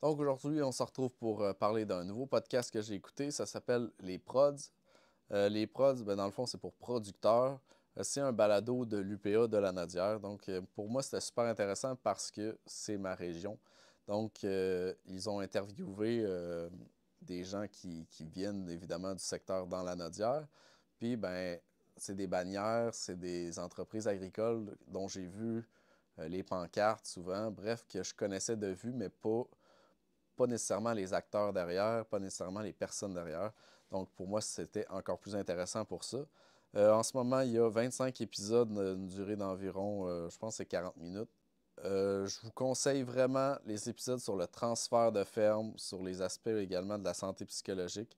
Donc aujourd'hui, on se retrouve pour parler d'un nouveau podcast que j'ai écouté. Ça s'appelle Les Prods. Les Prods, ben, dans le fond, c'est pour producteurs. C'est un balado de l'UPA de la Nadière. Donc pour moi, c'était super intéressant parce que c'est ma région. Donc ils ont interviewé des gens qui viennent évidemment du secteur dans la Nadière. Puis ben, c'est des bannières, c'est des entreprises agricoles dont j'ai vu les pancartes souvent. Bref, que je connaissais de vue, mais pas nécessairement les acteurs derrière, pas nécessairement les personnes derrière. Donc pour moi, c'était encore plus intéressant pour ça. En ce moment, il y a 25 épisodes d'une durée d'environ, je pense, c'est 40 minutes. Je vous conseille vraiment les épisodes sur le transfert de ferme, sur les aspects également de la santé psychologique.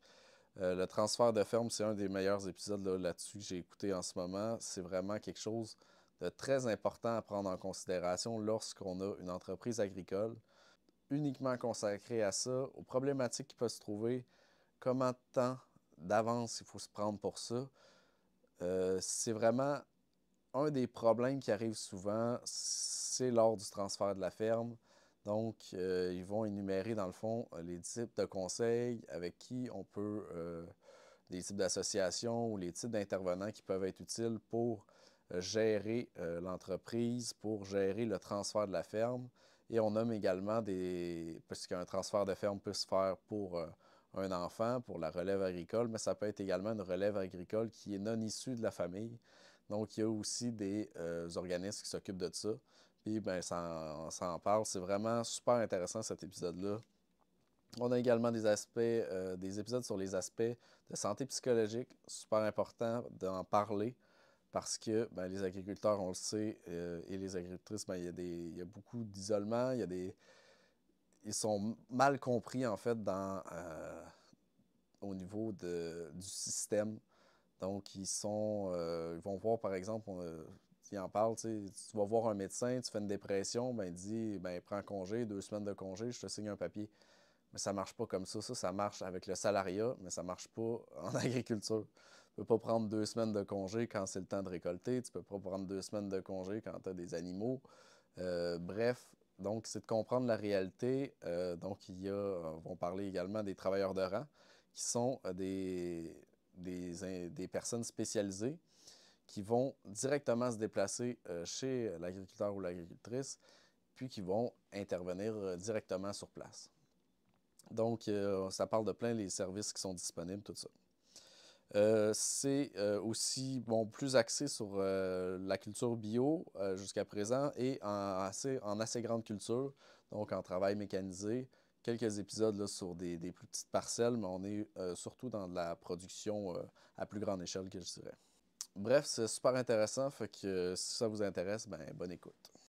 Le transfert de ferme, c'est un des meilleurs épisodes là-dessus que j'ai écouté en ce moment. C'est vraiment quelque chose de très important à prendre en considération lorsqu'on a une entreprise agricole uniquement consacré à ça, aux problématiques qui peuvent se trouver, comment de temps d'avance il faut se prendre pour ça. C'est vraiment un des problèmes qui arrive souvent, c'est lors du transfert de la ferme. Donc, ils vont énumérer dans le fond les types de conseils avec qui on peut, des types d'associations ou les types d'intervenants qui peuvent être utiles pour gérer l'entreprise, pour gérer le transfert de la ferme. Et on nomme également des... Parce qu'un transfert de ferme peut se faire pour un enfant, pour la relève agricole, mais ça peut être également une relève agricole qui est non issue de la famille. Donc, il y a aussi des organismes qui s'occupent de ça. Puis, ben, ça en parle. C'est vraiment super intéressant cet épisode-là. On a également des aspects, des épisodes sur les aspects de santé psychologique. Super important d'en parler parce que ben, les agriculteurs, on le sait, et les agricultrices, ben, il y a beaucoup d'isolement. Ils sont mal compris en fait au niveau du système. Donc, ils vont voir, par exemple, ils en parlent, tu vas voir un médecin, tu fais une dépression, ben, il dit, ben, prends congé, 2 semaines de congé, je te signe un papier. Mais ça marche pas comme ça. Ça marche avec le salariat, mais ça marche pas en agriculture. Tu peux pas prendre 2 semaines de congé quand c'est le temps de récolter. Tu peux pas prendre 2 semaines de congé quand tu as des animaux. Bref, donc c'est de comprendre la réalité. Donc on va parler également des travailleurs de rang, qui sont des personnes spécialisées qui vont directement se déplacer chez l'agriculteur ou l'agricultrice, puis qui vont intervenir directement sur place. Donc, ça parle de plein les services qui sont disponibles, tout ça. C'est aussi bon, plus axé sur la culture bio jusqu'à présent et en assez grande culture, donc en travail mécanisé. Quelques épisodes là, sur des plus petites parcelles, mais on est surtout dans de la production à plus grande échelle que je dirais. Bref, c'est super intéressant, fait que si ça vous intéresse, ben bonne écoute.